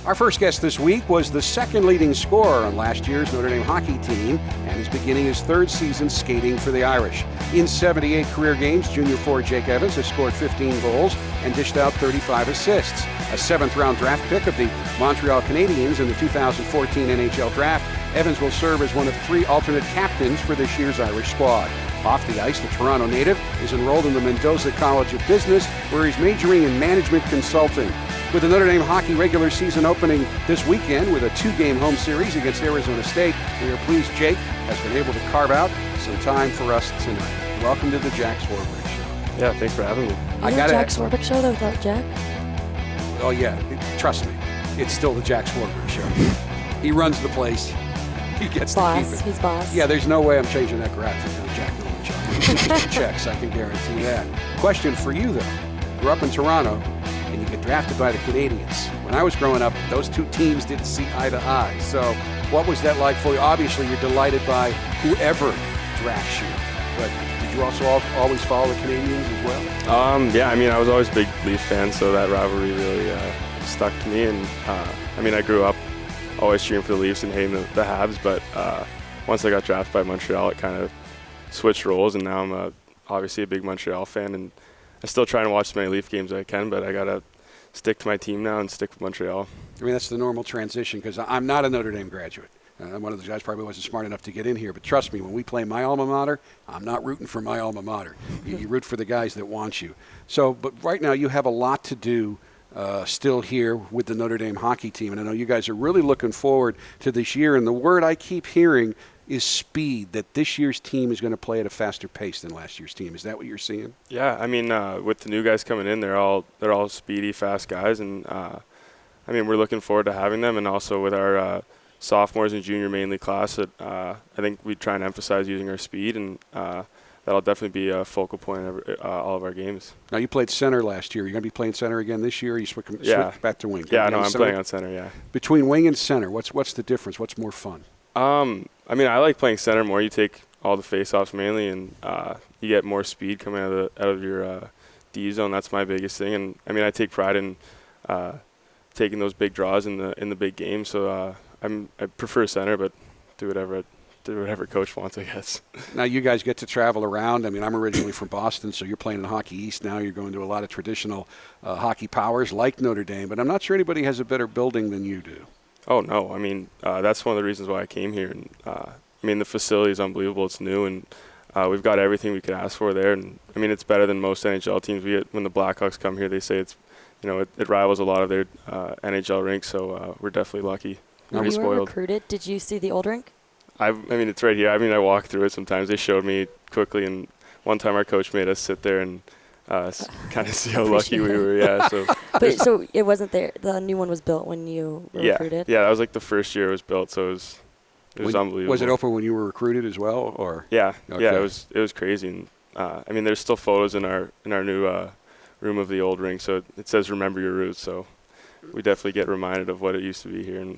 Our first guest this week was the second leading scorer on last year's Notre Dame hockey team and is beginning his third season skating for the Irish. In 78 career games, junior forward Jake Evans has scored 15 goals and dished out 35 assists. A seventh-round draft pick of the Montreal Canadiens in the 2014 NHL Draft, Evans will serve as one of 3 alternate captains for this year's Irish squad. Off the ice, the Toronto native is enrolled in the Mendoza College of Business, where he's majoring in management consulting. With the Notre Dame hockey regular season opening this weekend with a 2-game home series against Arizona State, we are pleased Jake has been able to carve out some time for us tonight. Welcome to the Jack Swarbrick Show. Yeah, thanks for having me. I got Jack Swarbrick Show though without Jack? Oh yeah, trust me, it's still the Jack Swarbrick Show. He runs the place. He gets boss. to keep it. He's boss. Yeah, there's no way I'm changing that graphic to Jack Nolan Show. Checks, I can guarantee that. Question for you though: grew up in Toronto, and you get drafted by the Canadiens. When I was growing up, those two teams didn't see eye to eye. So what was that like for you? Obviously, you're delighted by whoever drafts you. But did you also always follow the Canadiens as well? Yeah, I mean, I was always a big Leafs fan, so that rivalry really stuck to me. And, I mean, I grew up always cheering for the Leafs and hating the Habs. But once I got drafted by Montreal, it kind of switched roles. And now I'm obviously a big Montreal fan. And I still try and watch as many Leaf games as I can, but I got to stick to my team now and stick with Montreal. I mean, that's the normal transition because I'm not a Notre Dame graduate. One of the guys probably wasn't smart enough to get in here, but trust me, when we play my alma mater, I'm not rooting for my alma mater. You root for the guys that want you. So, but right now you have a lot to do still here with the Notre Dame hockey team, and I know you guys are really looking forward to this year, and the word I keep hearing is speed, that this year's team is going to play at a faster pace than last year's team. Is that what you're seeing? Yeah, I mean, with the new guys coming in, they're all speedy, fast guys, and I mean, we're looking forward to having them, and also with our sophomores and junior mainly class, that I think we try and emphasize using our speed, and that'll definitely be a focal point of all of our games. Now, you played center last year. You're going to be playing center again this year? You switch back to wing? Yeah, no, I'm playing on center, yeah. Between wing and center, what's the difference? What's more fun? I mean, I like playing center more. You take all the face-offs mainly, and you get more speed coming out of your D zone. That's my biggest thing. And I mean, I take pride in taking those big draws in the big game. So I prefer center, but do whatever coach wants, I guess. Now you guys get to travel around. I mean, I'm originally from Boston, so you're playing in Hockey East now. You're going to a lot of traditional hockey powers like Notre Dame, but I'm not sure anybody has a better building than you do. Oh, no. I mean, that's one of the reasons why I came here. And I mean, the facility is unbelievable. It's new, and we've got everything we could ask for there. And I mean, it's better than most NHL teams. When the Blackhawks come here, they say it's, it rivals a lot of their NHL rinks. So we're definitely lucky. When you were recruited, did you see the old rink? I mean, it's right here. I mean, I walk through it sometimes. They showed me quickly, and one time our coach made us sit there and kind of see how lucky we were. Yeah. So. But so it wasn't there. The new one was built when you were recruited. Yeah, that was like the first year it was built, so it was unbelievable. Was it open when you were recruited as well, or? Yeah. Okay. Yeah, it was crazy. And I mean, there's still photos in our new room of the old rink, so it says "Remember Your Roots." So we definitely get reminded of what it used to be here and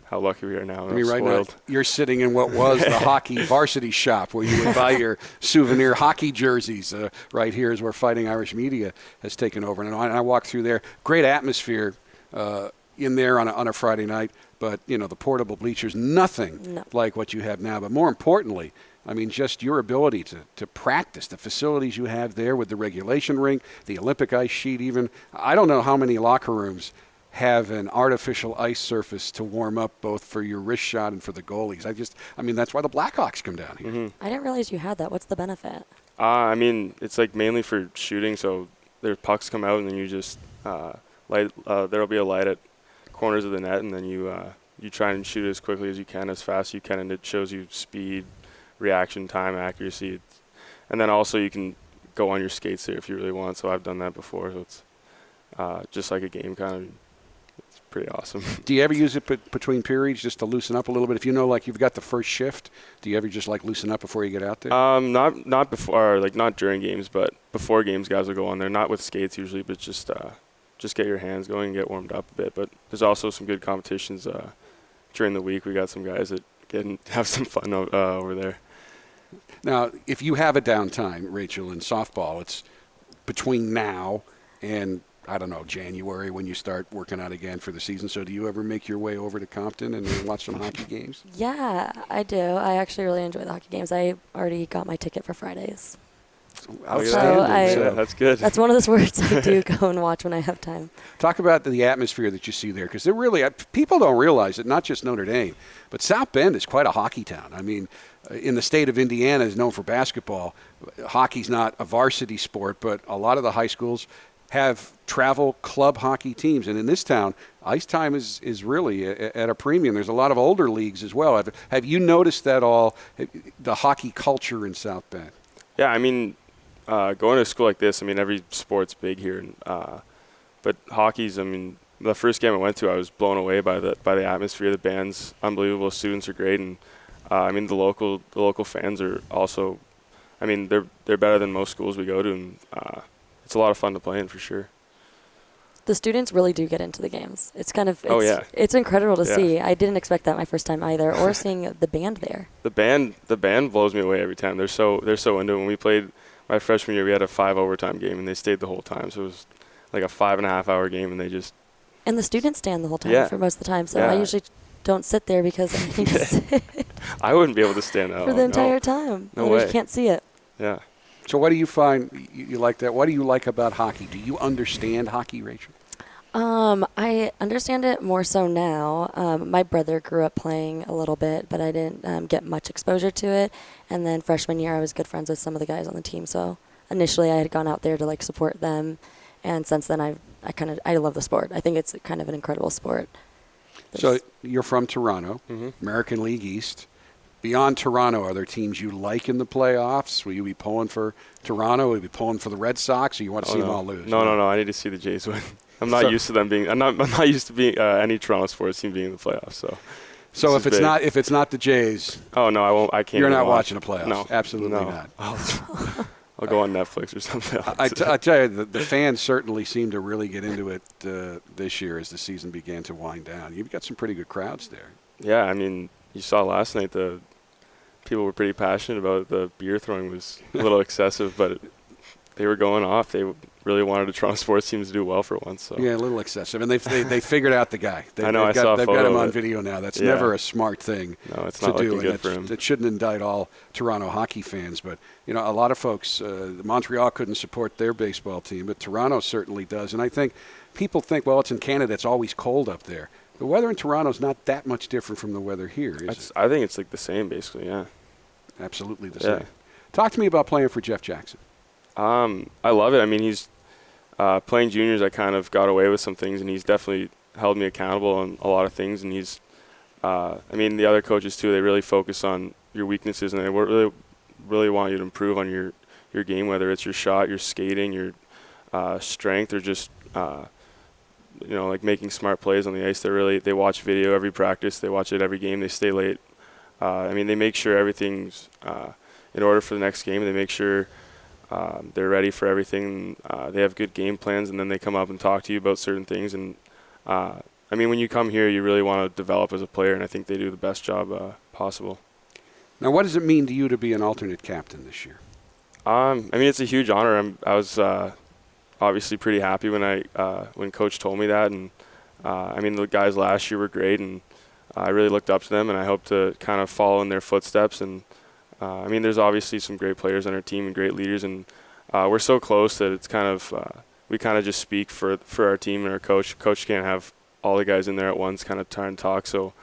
how lucky we are now. I mean, right now, you're sitting in what was the hockey varsity shop where you would buy your souvenir hockey jerseys. Right here is where Fighting Irish Media has taken over. And I walked through there. Great atmosphere in there on a Friday night. But, the portable bleachers, nothing like what you have now. But more importantly, I mean, just your ability to practice, the facilities you have there with the regulation rink, the Olympic ice sheet even. I don't know how many locker rooms have an artificial ice surface to warm up both for your wrist shot and for the goalies. I mean, that's why the Blackhawks come down here. Mm-hmm. I didn't realize you had that. What's the benefit? I mean, it's like mainly for shooting. So their pucks come out, and then you just there'll be a light at corners of the net, and then you try and shoot as quickly as you can, as fast as you can, and it shows you speed, reaction time, accuracy. And then also you can go on your skates there if you really want. So I've done that before. So it's just like a game kind of. Pretty awesome. Do you ever use it between periods just to loosen up a little bit? If like you've got the first shift, do you ever just loosen up before you get out there? Not before, not during games, but before games, guys will go on there. Not with skates usually, but just get your hands going and get warmed up a bit. But there's also some good competitions during the week. We got some guys that have some fun over there. Now, if you have a downtime, Rachel, in softball, it's between now and I don't know, January when you start working out again for the season. So do you ever make your way over to Compton and watch some hockey games? Yeah, I do. I actually really enjoy the hockey games. I already got my ticket for Fridays. Outstanding. Yeah, that's good. That's one of the sports I do go and watch when I have time. Talk about the atmosphere that you see there, because they're really, people don't realize it, not just Notre Dame, but South Bend is quite a hockey town. I mean, in the state of Indiana is known for basketball. Hockey's not a varsity sport, but a lot of the high schools have travel club hockey teams. And in this town, ice time is really at a premium. There's a lot of older leagues as well. Have you noticed that all, the hockey culture in South Bend? Yeah, I mean, going to a school like this, I mean, every sport's big here. And, but hockey's, I mean, the first game I went to, I was blown away by the atmosphere. The band's unbelievable. Students are great. And, I mean, the local fans are also, I mean, they're better than most schools we go to. And it's a lot of fun to play in for sure. The students really do get into the games. It's kind of it's incredible to Yeah. see. I didn't expect that my first time either, or seeing the band there. The band blows me away every time. They're so into it. When we played my freshman year, we had a 5 overtime game, and they stayed the whole time. So it was like a 5.5 hour game, and they just. And the students stand the whole time for most of the time. So I usually don't sit there because I need to sit I wouldn't be able to stand that for the entire time. No I way. just can't see it. Yeah. So what do you find you like that? What do you like about hockey? Do you understand hockey, Rachel? I understand it more so now. My brother grew up playing a little bit, but I didn't get much exposure to it. And then freshman year, I was good friends with some of the guys on the team. So initially, I had gone out there to like support them, and since then, I love the sport. I think it's kind of an incredible sport. So you're from Toronto, Mm-hmm. American League East. Beyond Toronto, are there teams you like in the playoffs? Will you be pulling for Toronto? Will you be pulling for the Red Sox, or you want to see them all lose? No. I need to see the Jays win. I'm not used to them being. I'm not used to being any Toronto sports team being in the playoffs. So if it's not the Jays, oh no, I won't. I can't. You're even not watch. watching the playoffs. No, Absolutely no. not. I'll go on Netflix or something else. I tell you, the fans certainly seem to really get into it this year as the season began to wind down. You've got some pretty good crowds there. Yeah, I mean, you saw last night the people were pretty passionate about it. The beer throwing was a little excessive, but they were going off. They really wanted the Toronto sports teams to do well for once. So. Yeah, a little excessive. And they figured out the guy. I know, I saw a They've photo got him of on it. video now. That's Yeah. never a smart thing No, it's to not do. looking And good for him. that shouldn't indict all Toronto hockey fans. But, you know, a lot of folks, Montreal couldn't support their baseball team, but Toronto certainly does. And I think people think, well, it's in Canada. It's always cold up there. The weather in Toronto is not that much different from the weather here, is it? I think it's like the same, basically, yeah. Absolutely the Yeah. same. Talk to me about playing for Jeff Jackson. I love it. I mean, he's playing juniors. I kind of got away with some things, and he's definitely held me accountable on a lot of things. And he's, I mean, the other coaches too. They really focus on your weaknesses, and they really want you to improve on your game, whether it's your shot, your skating, your strength, or just like making smart plays on the ice. They watch video every practice. They watch it every game. They stay late. I mean, they make sure everything's in order for the next game. They make sure they're ready for everything. They have good game plans, and then they come up and talk to you about certain things. And I mean, when you come here, you really want to develop as a player, and I think they do the best job possible. Now, what does it mean to you to be an alternate captain this year? I mean, it's a huge honor. I was obviously pretty happy when Coach told me that, and I mean, the guys last year were great, and I really looked up to them, and I hope to kind of follow in their footsteps. And I mean, there's obviously some great players on our team and great leaders, and we're so close that it's kind of we kind of just speak for our team and our coach. Coach can't have all the guys in there at once, kind of try and talk. So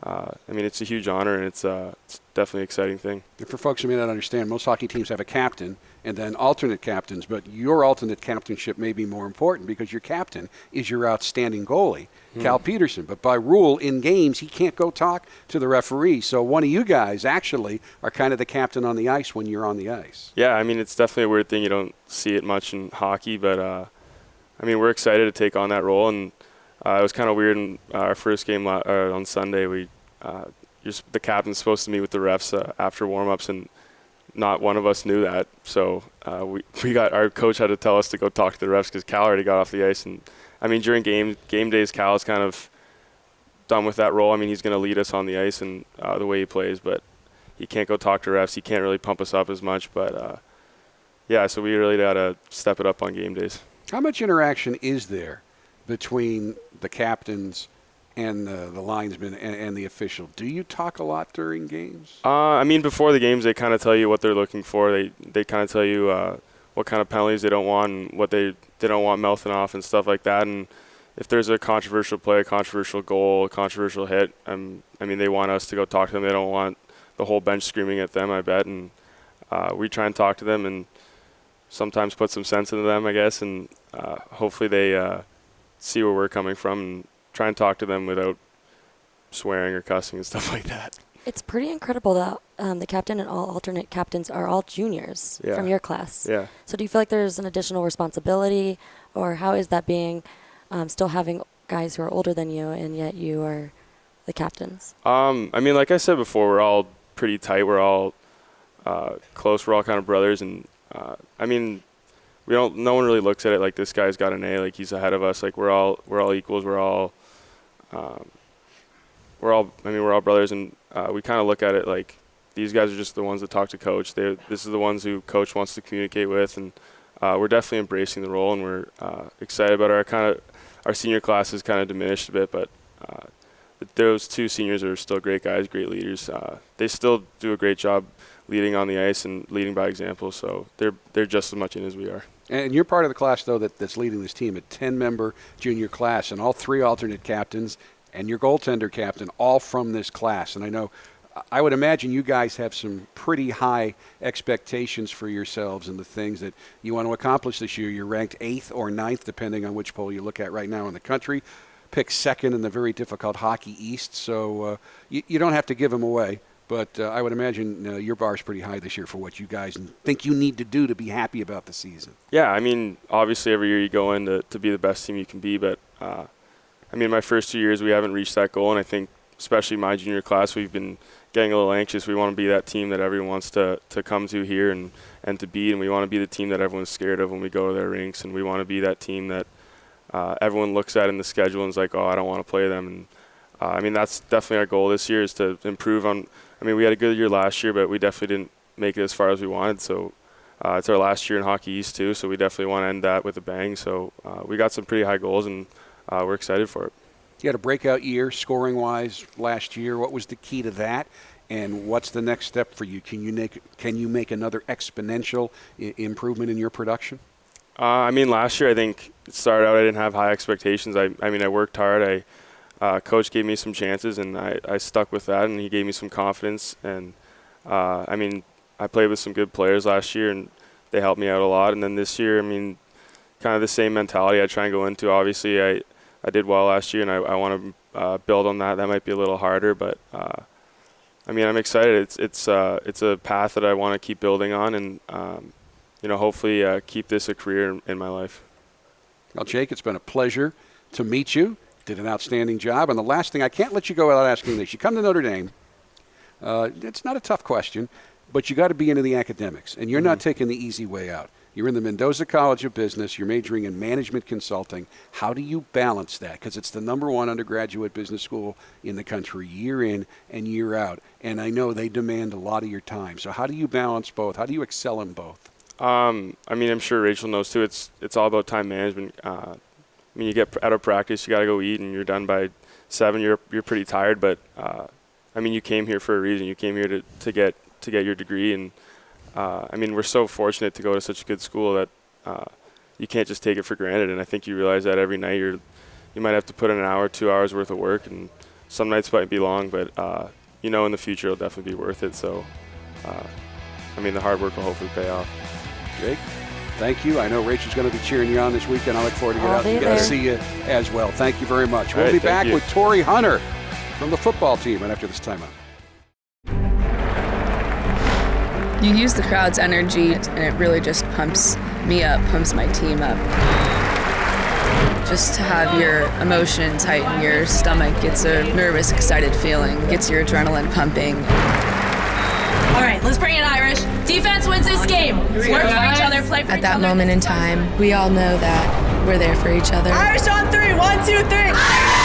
I mean, it's a huge honor, and it's definitely an exciting thing. And for folks who may not understand, most hockey teams have a captain and then alternate captains, but your alternate captainship may be more important because your captain is your outstanding goalie, Cal Peterson. But by rule, in games, he can't go talk to the referee. So one of you guys actually are kind of the captain on the ice when you're on the ice. Yeah, I mean, it's definitely a weird thing. You don't see it much in hockey, but I mean, we're excited to take on that role. And it was kind of weird in our first game on Sunday. The captain's supposed to meet with the refs after warm-ups, and not one of us knew that. So our coach had to tell us to go talk to the refs because Cal already got off the ice. And I mean, during game days, Cal's kind of done with that role. I mean, he's going to lead us on the ice and the way he plays, but he can't go talk to refs. He can't really pump us up as much. But yeah, so we really got to step it up on game days. How much interaction is there between the captains and the linesmen and the official? Do you talk a lot during games? I mean, before the games, they kind of tell you what they're looking for. They kind of tell you what kind of penalties they don't want and what they don't want mouthing off and stuff like that. And if there's a controversial play, a controversial goal, a controversial hit, I mean, they want us to go talk to them. They don't want the whole bench screaming at them, I bet. And we try and talk to them and sometimes put some sense into them, I guess, and hopefully they see where we're coming from and try and talk to them without swearing or cussing and stuff like that. It's pretty incredible that the captain and all alternate captains are all juniors from your class. Yeah. So do you feel like there's an additional responsibility, or how is that being still having guys who are older than you and yet you are the captains? I mean, like I said before, we're all pretty tight. We're all close. We're all kind of brothers, and I mean, no one really looks at it like this guy's got an A, like he's ahead of us. Like we're all equals. We're all brothers, and we kind of look at it like these guys are just the ones that talk to coach. This is the ones who coach wants to communicate with, and we're definitely embracing the role, and we're excited about our senior class has kind of diminished a bit, but those two seniors are still great guys, great leaders. They still do a great job leading on the ice and leading by example, so they're just as much in as we are. And you're part of the class, though, that's leading this team, a 10-member junior class, and all three alternate captains and your goaltender captain, all from this class. And I would imagine you guys have some pretty high expectations for yourselves and the things that you want to accomplish this year. You're ranked 8th or 9th, depending on which poll you look at right now in the country. Picked 2nd in the very difficult Hockey East, so you don't have to give them away. But I would imagine your bar's pretty high this year for what you guys think you need to do to be happy about the season. Yeah, I mean, obviously every year you go in to be the best team you can be, but I mean, my first 2 years we haven't reached that goal, and I think especially my junior class, we've been getting a little anxious. We want to be that team that everyone wants to come to here and to beat, and we want to be the team that everyone's scared of when we go to their rinks, and we want to be that team that everyone looks at in the schedule and is like, oh, I don't want to play them. And I mean, that's definitely our goal this year, is to improve on. I mean, we had a good year last year, but we definitely didn't make it as far as we wanted. So it's our last year in Hockey East too, so we definitely want to end that with a bang. So we got some pretty high goals, and we're excited for it. You had a breakout year scoring-wise last year. What was the key to that, and what's the next step for you? Can you make another exponential improvement in your production? I mean, last year I think it started out I didn't have high expectations. I mean, I worked hard. Coach gave me some chances, and I stuck with that, and he gave me some confidence. And I mean, I played with some good players last year, and they helped me out a lot. And then this year, I mean, kind of the same mentality I try and go into. Obviously, I did well last year, and I want to build on that. That might be a little harder, but I mean, I'm excited. It's a path that I want to keep building on, and hopefully keep this a career in my life. Well, Jake, it's been a pleasure to meet you. Did an outstanding job. And the last thing, I can't let you go without asking this. You come to Notre Dame. It's not a tough question, but you got to be into the academics, and you're not taking the easy way out. You're in the Mendoza College of Business. You're majoring in management consulting. How do you balance that? Because it's the #1 undergraduate business school in the country, year in and year out. And I know they demand a lot of your time. So how do you balance both? How do you excel in both? I mean, I'm sure Rachel knows too. It's all about time management. I mean, you get out of practice, you got to go eat, and you're done by 7. You're pretty tired, but I mean, you came here for a reason. You came here to get your degree, and I mean, we're so fortunate to go to such a good school that you can't just take it for granted. And I think you realize that every night you might have to put in an hour, 2 hours worth of work, and some nights might be long, but in the future it'll definitely be worth it. So, I mean, the hard work will hopefully pay off. Jake, thank you. I know Rachel's going to be cheering you on this weekend. I look forward to get out and get to see you as well. Thank you very much. We'll be back with Tori Hunter from the football team right after this timeout. You use the crowd's energy, and it really just pumps me up, pumps my team up. Just to have your emotions heighten your stomach, it's a nervous, excited feeling, gets your adrenaline pumping. All right, let's bring it Irish. Defense wins this game. Work for each other, play for each other. At that moment in time, we all know that we're there for each other. Irish on 3. 1, 2, 3. Irish!